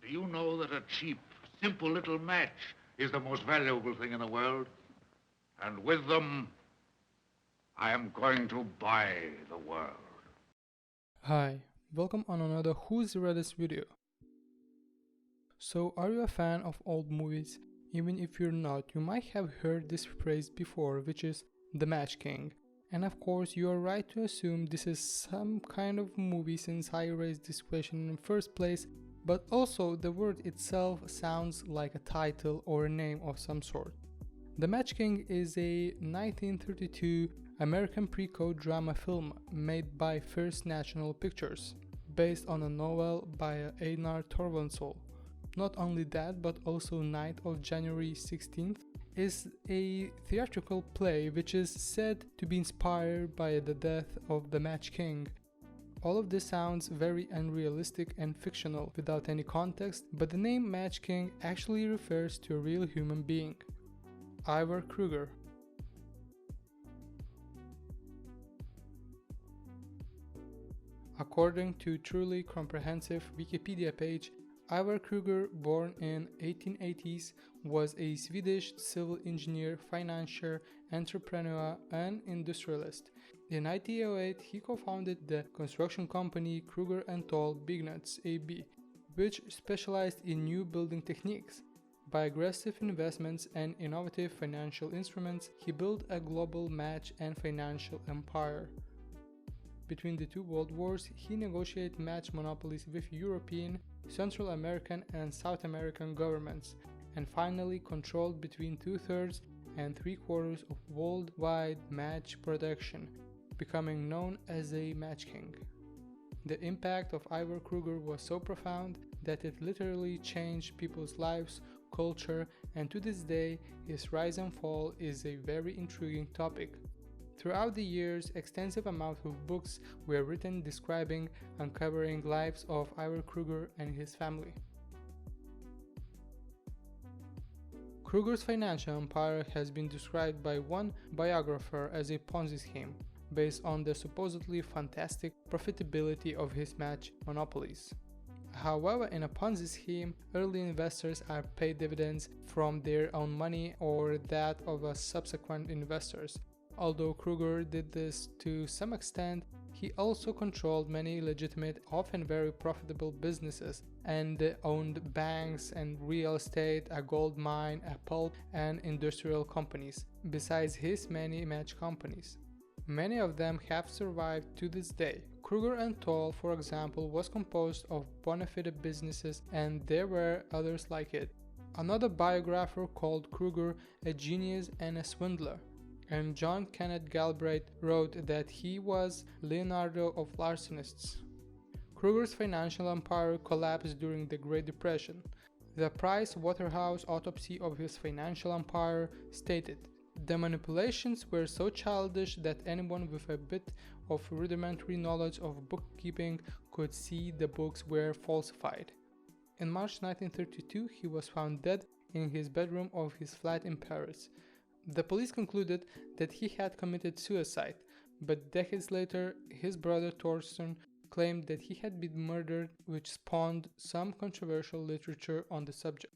Do you know that a cheap, simple little match is the most valuable thing in the world? And with them, I am going to buy the world. Hi, welcome on another Whosredas video. So, are you a fan of old movies? Even if you're not, you might have heard this phrase before, which is the Match King. And of course, you are right to assume this is some kind of movie since I raised this question in the first place, but also the word itself sounds like a title or a name of some sort. The Match King is a 1932 American pre-code drama film made by First National Pictures, based on a novel by Einar Torvaldsson. Not only that, but also Night of January 16th is a theatrical play which is said to be inspired by the death of the Match King. All of this sounds very unrealistic and fictional without any context, but the name Match King actually refers to a real human being, Ivar Kreuger. According to truly comprehensive Wikipedia page, Ivar Kreuger, born in 1880s, was a Swedish civil engineer, financier, entrepreneur, and industrialist. In 1908, he co-founded the construction company Kreuger and Toll Byggnads AB, which specialized in new building techniques. By aggressive investments and innovative financial instruments, he built a global match and financial empire. Between the two world wars, he negotiated match monopolies with European, Central American and South American governments, and finally controlled between 2/3 and 3/4 of worldwide match production, becoming known as a Match King. The impact of Ivar Kreuger was so profound that it literally changed people's lives, culture, and to this day, his rise and fall is a very intriguing topic. Throughout the years, extensive amounts of books were written describing, uncovering lives of Ivar Kreuger and his family. Kreuger's financial empire has been described by one biographer as a Ponzi scheme, based on the supposedly fantastic profitability of his match monopolies. However, in a Ponzi scheme, early investors are paid dividends from their own money or that of subsequent investors. Although Kreuger did this to some extent, he also controlled many legitimate, often very profitable businesses and owned banks and real estate, a gold mine, a pulp and industrial companies, besides his many match companies. Many of them have survived to this day. Kreuger and Toll, for example, was composed of bona fide businesses, and there were others like it. Another biographer called Kreuger a genius and a swindler, and John Kenneth Galbraith wrote that he was Leonardo of larcenists. Kreuger's financial empire collapsed during the Great Depression. The Price Waterhouse autopsy of his financial empire stated, "The manipulations were so childish that anyone with a bit of rudimentary knowledge of bookkeeping could see the books were falsified." In March 1932, he was found dead in his bedroom of his flat in Paris. The police concluded that he had committed suicide, but decades later, his brother Torsten claimed that he had been murdered, which spawned some controversial literature on the subject.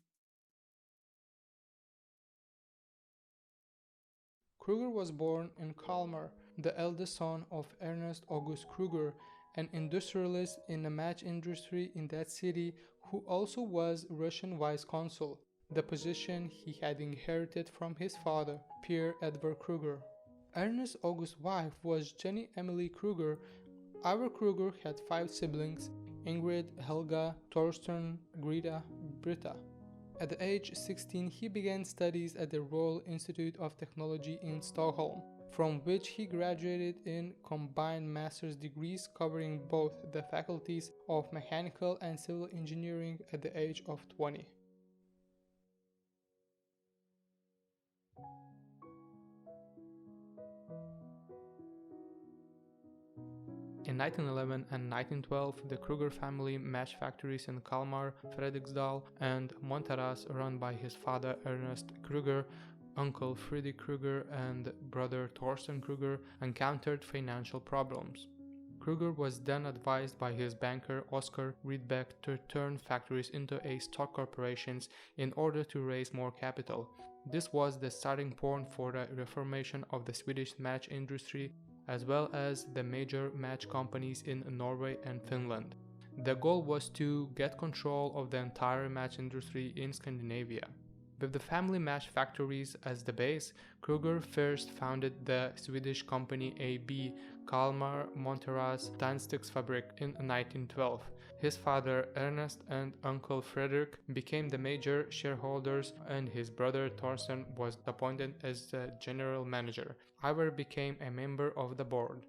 Kreuger was born in Kalmar, the eldest son of Ernest August Kreuger, an industrialist in the match industry in that city who also was Russian vice consul, the position he had inherited from his father, Pierre Edward Kreuger. Ernest August's wife was Jenny Emily Kreuger. Ivar Kreuger had 5 siblings: Ingrid, Helga, Torsten, Greta, Britta. At the age 16, he began studies at the Royal Institute of Technology in Stockholm, from which he graduated in combined master's degrees covering both the faculties of mechanical and civil engineering at the age of 20. In 1911 and 1912, the Kreuger family match factories in Kalmar, Fredriksdal, and Montaras run by his father Ernest Kreuger, uncle Friedrich Kreuger, and brother Torsten Kreuger encountered financial problems. Kreuger was then advised by his banker Oskar Rydbeck to turn factories into a stock corporations in order to raise more capital. This was the starting point for the reformation of the Swedish match industry as well as the major match companies in Norway and Finland. The goal was to get control of the entire match industry in Scandinavia. With the family match factories as the base, Kreuger first founded the Swedish company AB Kalmar Monteras Tandsticksfabrik in 1912. His father Ernest and uncle Frederick became the major shareholders and his brother Torsten was appointed as the general manager. Ivar became a member of the board.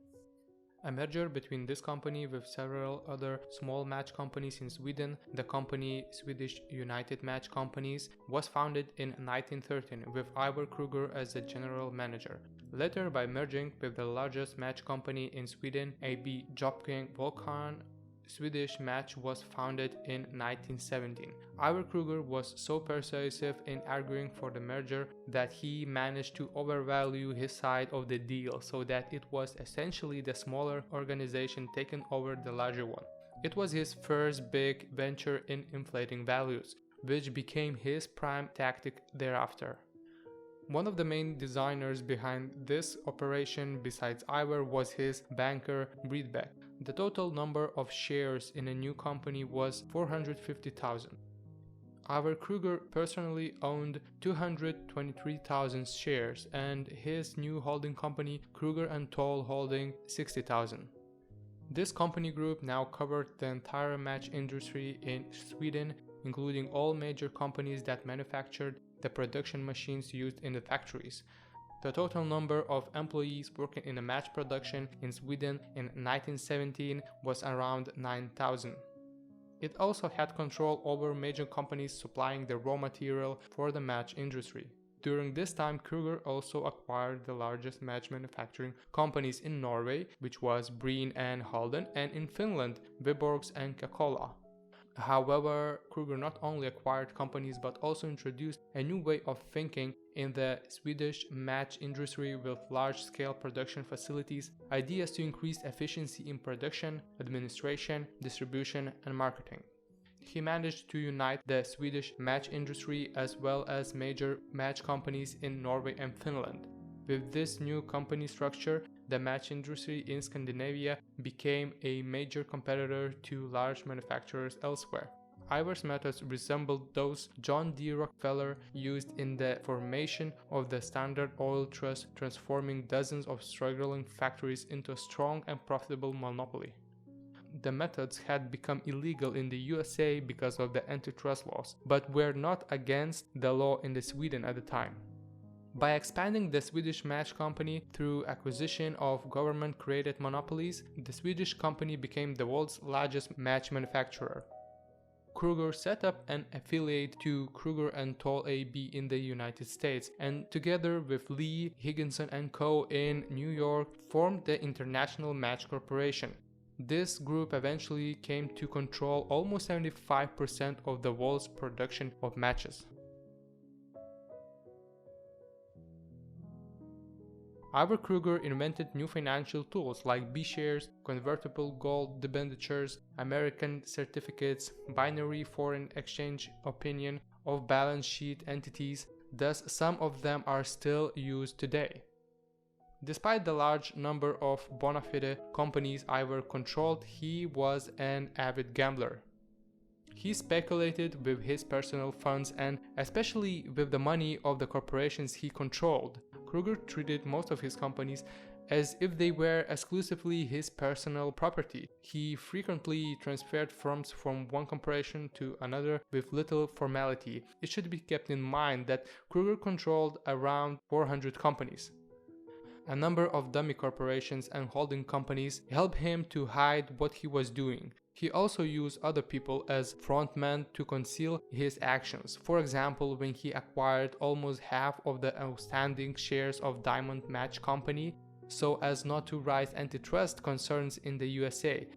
A merger between this company with several other small match companies in Sweden, the company Swedish United Match Companies, was founded in 1913 with Ivar Kreuger as the general manager. Later, by merging with the largest match company in Sweden, AB Jopking Volkan, Swedish Match was founded in 1917. Ivar Kreuger was so persuasive in arguing for the merger that he managed to overvalue his side of the deal so that it was essentially the smaller organization taking over the larger one. It was his first big venture in inflating values, which became his prime tactic thereafter. One of the main designers behind this operation besides Ivar was his banker Rydbeck. The total number of shares in a new company was 450,000. Ivar Kreuger personally owned 223,000 shares and his new holding company Kreuger & Toll Holding 60,000. This company group now covered the entire match industry in Sweden, including all major companies that manufactured the production machines used in the factories. The total number of employees working in the match production in Sweden in 1917 was around 9,000. It also had control over major companies supplying the raw material for the match industry. During this time, Kreuger also acquired the largest match manufacturing companies in Norway, which was Breen and Halden, and in Finland, Viborgs and Kakola. However, Kreuger not only acquired companies but also introduced a new way of thinking in the Swedish match industry with large-scale production facilities, ideas to increase efficiency in production, administration, distribution, and marketing. He managed to unite the Swedish match industry as well as major match companies in Norway and Finland. With this new company structure, the match industry in Scandinavia became a major competitor to large manufacturers elsewhere. Ivar's methods resembled those John D. Rockefeller used in the formation of the Standard Oil Trust, transforming dozens of struggling factories into a strong and profitable monopoly. The methods had become illegal in the USA because of the antitrust laws, but were not against the law in Sweden at the time. By expanding the Swedish match company through acquisition of government-created monopolies, the Swedish company became the world's largest match manufacturer. Kreuger set up an affiliate to Kreuger & Toll AB in the United States and together with Lee, Higginson & Co. in New York formed the International Match Corporation. This group eventually came to control almost 75% of the world's production of matches. Ivar Kreuger invented new financial tools like B-shares, convertible gold debentures, American certificates, binary foreign exchange opinion of balance sheet entities, thus some of them are still used today. Despite the large number of bona fide companies Ivar controlled, he was an avid gambler. He speculated with his personal funds and especially with the money of the corporations he controlled. Kreuger treated most of his companies as if they were exclusively his personal property. He frequently transferred funds from one corporation to another with little formality. It should be kept in mind that Kreuger controlled around 400 companies. A number of dummy corporations and holding companies helped him to hide what he was doing. He also used other people as frontmen to conceal his actions. For example, when he acquired almost half of the outstanding shares of Diamond Match Company so as not to raise antitrust concerns in the USA.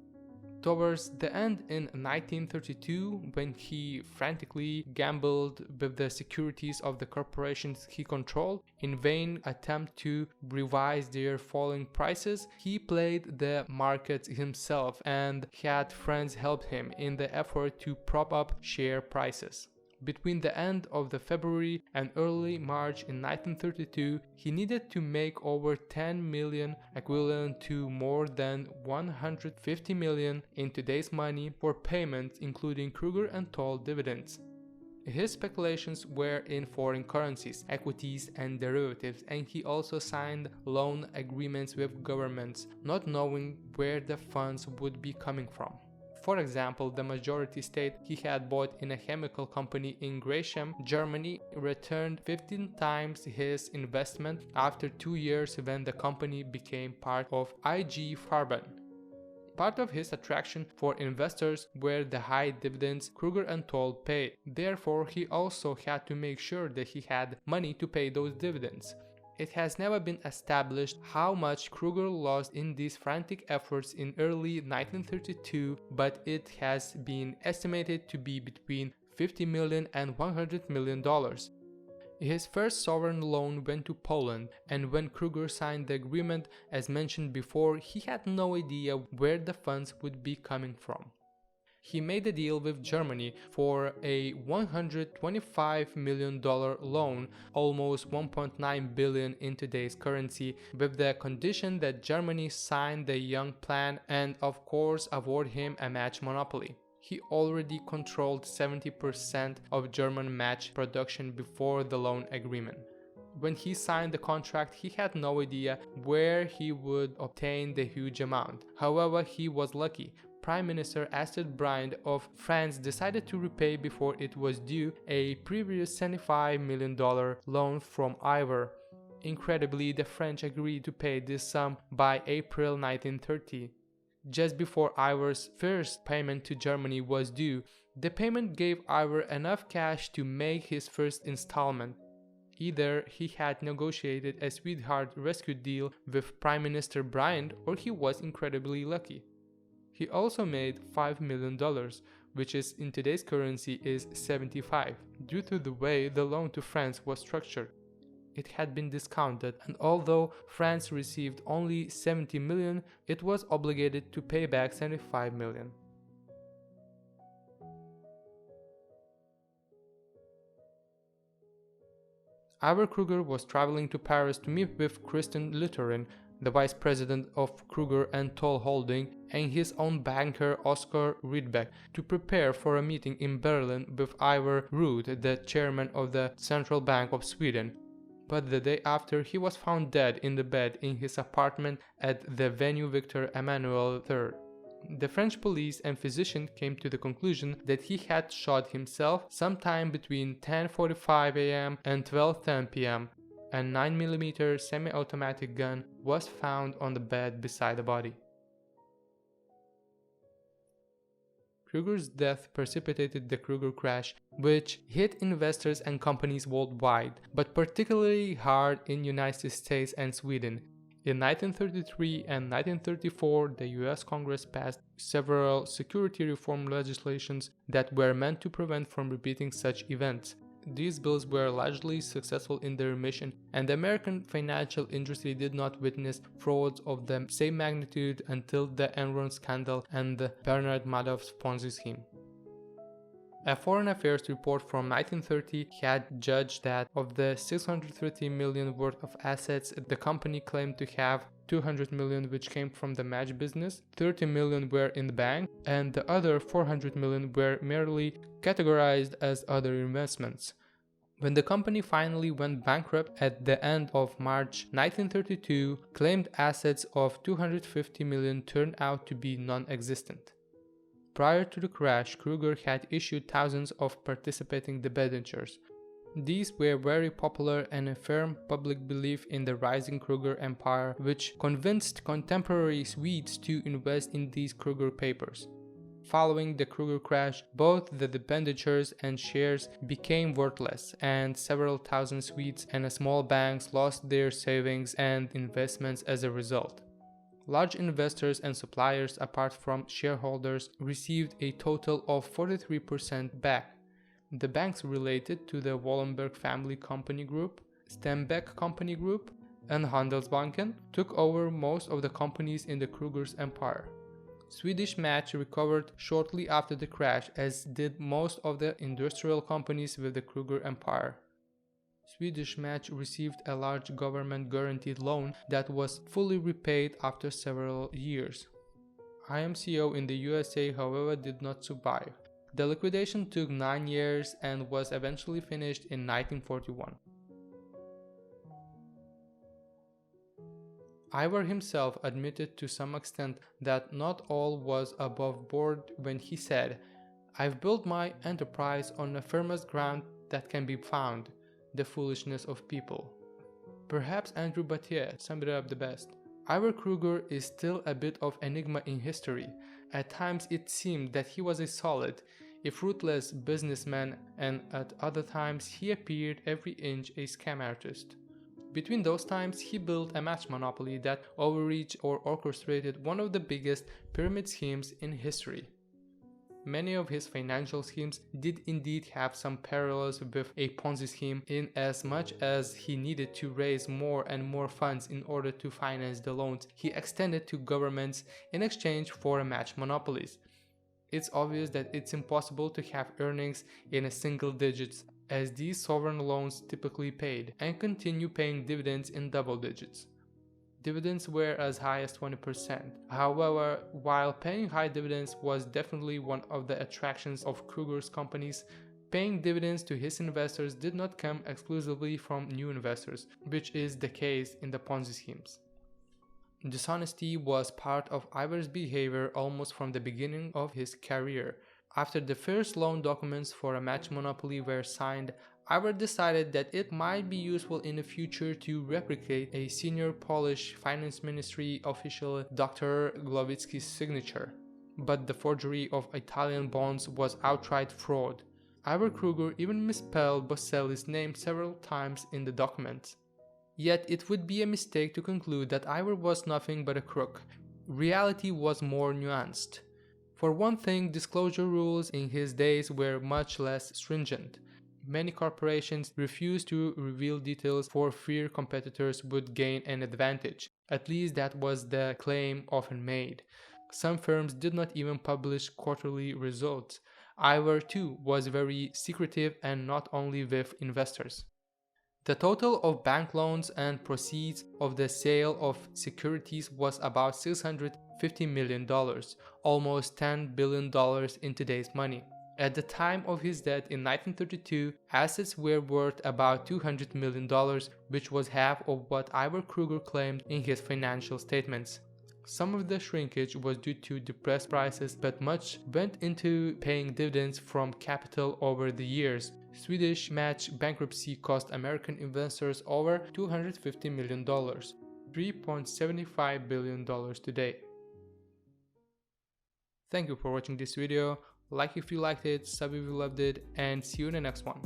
Towards the end in 1932, when he frantically gambled with the securities of the corporations he controlled in vain attempt to revise their falling prices, he played the markets himself and had friends help him in the effort to prop up share prices. Between the end of the February and early March in 1932, he needed to make over 10 million, equivalent to more than 150 million in today's money, for payments including Kreuger and Toll dividends. His speculations were in foreign currencies, equities and derivatives, and he also signed loan agreements with governments, not knowing where the funds would be coming from. For example, the majority stake he had bought in a chemical company in Gresham, Germany, returned 15 times his investment after 2 years when the company became part of IG Farben. Part of his attraction for investors were the high dividends Kreuger and Toll paid. Therefore, he also had to make sure that he had money to pay those dividends. It has never been established how much Kreuger lost in these frantic efforts in early 1932, but it has been estimated to be between $50 million and $100 million. His first sovereign loan went to Poland, and when Kreuger signed the agreement, as mentioned before, he had no idea where the funds would be coming from. He made a deal with Germany for a $125 million loan, almost $1.9 billion in today's currency, with the condition that Germany sign the Young Plan and of course award him a match monopoly. He already controlled 70% of German match production before the loan agreement. When he signed the contract, he had no idea where he would obtain the huge amount. However, he was lucky. Prime Minister Astrid Briand of France decided to repay before it was due a previous $75 million loan from Ivar. Incredibly, the French agreed to pay this sum by April 1930. Just before Ivar's first payment to Germany was due, the payment gave Ivar enough cash to make his first installment. Either he had negotiated a sweetheart rescue deal with Prime Minister Briand, or he was incredibly lucky. He also made $5 million, which is in today's currency is 75, due to the way the loan to France was structured. It had been discounted, and although France received only 70 million, it was obligated to pay back 75 million. Ivar Kreuger was traveling to Paris to meet with Christian Lutheran, the vice president of Kreuger and Toll Holding, and his own banker Oskar Rydbeck, to prepare for a meeting in Berlin with Ivar Ruud, the chairman of the Central Bank of Sweden. But the day after, he was found dead in the bed in his apartment at the venue Victor Emmanuel III. The French police and physician came to the conclusion that he had shot himself sometime between 10:45 a.m. and 12:10 p.m. A 9mm semi-automatic gun was found on the bed beside the body. Kreuger's death precipitated the Kreuger crash, which hit investors and companies worldwide, but particularly hard in United States and Sweden. In 1933 and 1934, the US Congress passed several security reform legislations that were meant to prevent from repeating such events. These bills were largely successful in their mission, and the American financial industry did not witness frauds of the same magnitude until the Enron scandal and the Bernard Madoff's Ponzi scheme. A Foreign Affairs report from 1930 had judged that of the $630 million worth of assets the company claimed to have, $200 million which came from the match business, $30 million were in the bank, and the other $400 million were merely categorized as other investments. When the company finally went bankrupt at the end of March 1932, claimed assets of $250 million turned out to be non-existent. Prior to the crash, Kreuger had issued thousands of participating debentures. These were very popular and a firm public belief in the rising Kreuger empire, which convinced contemporary Swedes to invest in these Kreuger papers. Following the Kreuger crash, both the debentures and shares became worthless, and several thousand Swedes and small banks lost their savings and investments as a result. Large investors and suppliers, apart from shareholders, received a total of 43% back. The banks related to the Wallenberg Family Company Group, Stenbeck Company Group, and Handelsbanken took over most of the companies in the Kreuger's empire. Swedish Match recovered shortly after the crash, as did most of the industrial companies with the Kreuger empire. Swedish Match received a large government-guaranteed loan that was fully repaid after several years. IMCO in the USA, however, did not survive. The liquidation took 9 years and was eventually finished in 1941. Ivar himself admitted to some extent that not all was above board when he said, "I've built my enterprise on the firmest ground that can be found, the foolishness of people." Perhaps Andrew Battier summed it up the best. Ivar Kreuger is still a bit of enigma in history. At times it seemed that he was a solid, if ruthless businessman, and at other times he appeared every inch a scam artist. Between those times, he built a match monopoly that overreached or orchestrated one of the biggest pyramid schemes in history. Many of his financial schemes did indeed have some parallels with a Ponzi scheme, in as much as he needed to raise more and more funds in order to finance the loans he extended to governments in exchange for match monopolies. It's obvious that it's impossible to have earnings in a single digits, as these sovereign loans typically paid, and continue paying dividends in double digits. Dividends were as high as 20%. However, while paying high dividends was definitely one of the attractions of Kreuger's companies, paying dividends to his investors did not come exclusively from new investors, which is the case in the Ponzi schemes. Dishonesty was part of Ivar's behavior almost from the beginning of his career. After the first loan documents for a match monopoly were signed, Ivar decided that it might be useful in the future to replicate a senior Polish finance ministry official Dr. Głowicki's signature. But the forgery of Italian bonds was outright fraud. Ivar Kreuger even misspelled Boselli's name several times in the documents. Yet it would be a mistake to conclude that Ivar was nothing but a crook. Reality was more nuanced. For one thing, disclosure rules in his days were much less stringent. Many corporations refused to reveal details for fear competitors would gain an advantage. At least that was the claim often made. Some firms did not even publish quarterly results. Ivar too was very secretive, and not only with investors. The total of bank loans and proceeds of the sale of securities was about $650 million, almost $10 billion in today's money. At the time of his death in 1932, assets were worth about $200 million, which was half of what Ivar Kreuger claimed in his financial statements. Some of the shrinkage was due to depressed prices, but much went into paying dividends from capital over the years. Swedish Match bankruptcy cost American investors over $250 million, $3.75 billion today. Thank you for watching this video. Like if you liked it, sub if you loved it, and see you in the next one.